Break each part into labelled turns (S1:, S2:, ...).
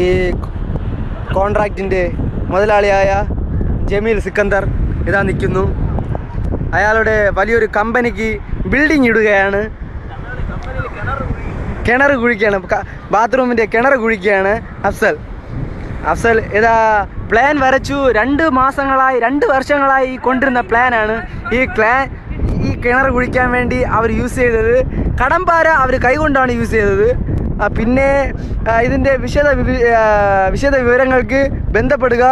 S1: ഈ കോൺട്രാക്റ്റിൻ്റെ മുതലാളിയായ ജമീൽ സിക്കന്ദർ ഇതാ നിൽക്കുന്നു. അയാളുടെ വലിയൊരു കമ്പനിക്ക് ബിൽഡിംഗ് ഇടുകയാണ്. കിണർ കുഴിക്കുകയാണ്, ബാത്റൂമിൻ്റെ കിണർ കുഴിക്കുകയാണ് അഫ്സൽ ഇതാ പ്ലാൻ വരച്ചു. 2 വർഷങ്ങളായി കൊണ്ടിരുന്ന പ്ലാനാണ് ഈ കിണർ കുഴിക്കാൻ വേണ്ടി അവർ യൂസ് ചെയ്തത്. കടമ്പാര അവർ കൈകൊണ്ടാണ് യൂസ് ചെയ്തത്. പിന്നെ ഇതിൻ്റെ വിശദ വിവരങ്ങൾക്ക് ബന്ധപ്പെടുക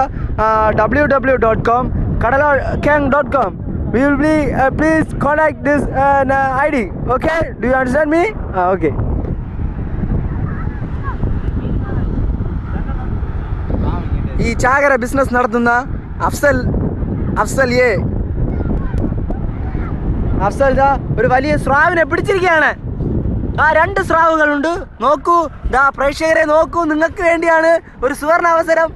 S1: www.com kadalakang.com. We will be please contact this ID. Okay, do you understand me? Okay. ഈ ചാകര ബിസിനസ് നടത്തുന്ന അഫ്സൽ ഒരു വലിയ സ്രാവിനെ പിടിച്ചിരിക്കുകയാണ്. 2 സ്രാവുകളുണ്ട്. നോക്കൂ, പ്രേക്ഷകരെ നോക്കൂ, നിങ്ങൾക്ക് വേണ്ടിയാണ് ഒരു സുവർണ അവസരം.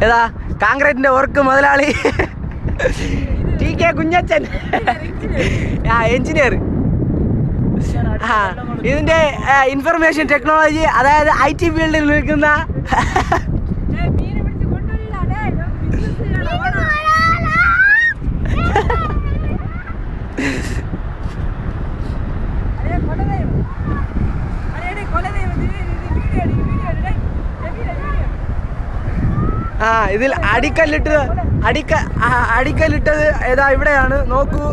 S1: ഏതാ കോൺക്രീറ്റിന്റെ വർക്ക് മുതലാളി TK കുഞ്ഞച്ചൻ, എഞ്ചിനീയർ. ഇതിന്റെ ഇൻഫർമേഷൻ ടെക്നോളജി, അതായത് IT ഫീൽഡിൽ നിൽക്കുന്ന ഇതിൽ അടിക്കല്ലിട്ടത് ഏതാ ഇവിടെയാണ്. നോക്കൂ,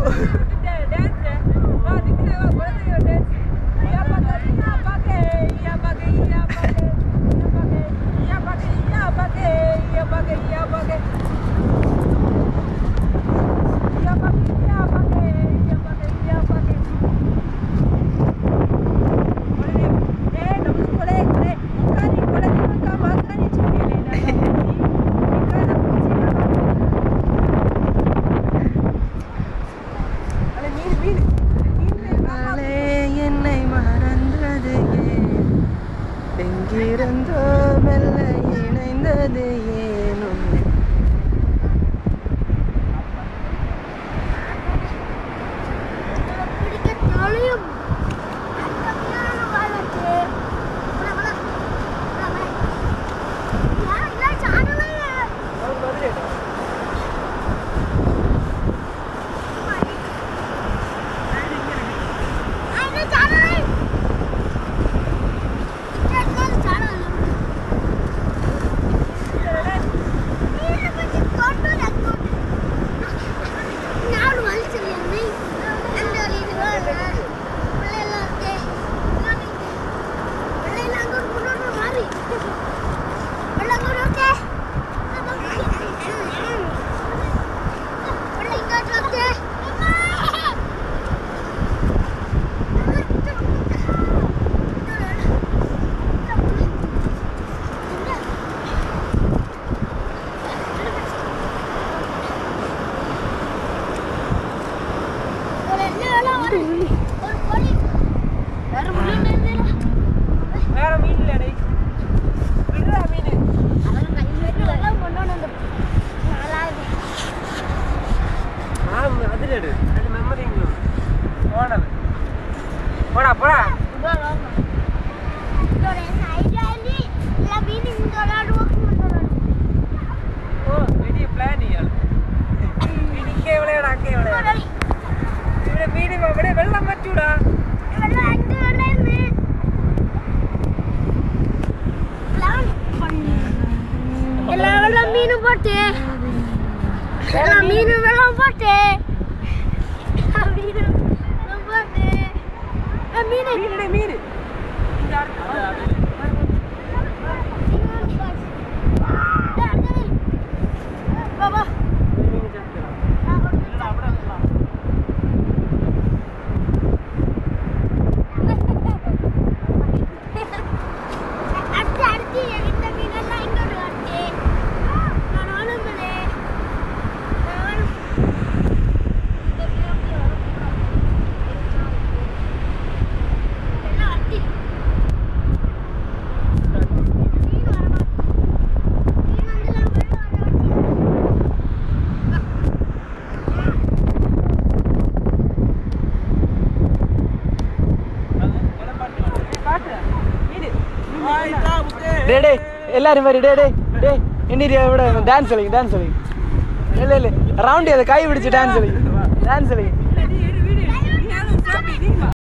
S1: ഡേ എല്ലാരും വരും ഡേ എന്നിട്ട് ഇവിടെ ഡാൻസ് കളിക്കും ഇല്ല റൗണ്ട് ചെയ്ത് കൈ പിടിച്ച് ഡാൻസ് കളിക്കും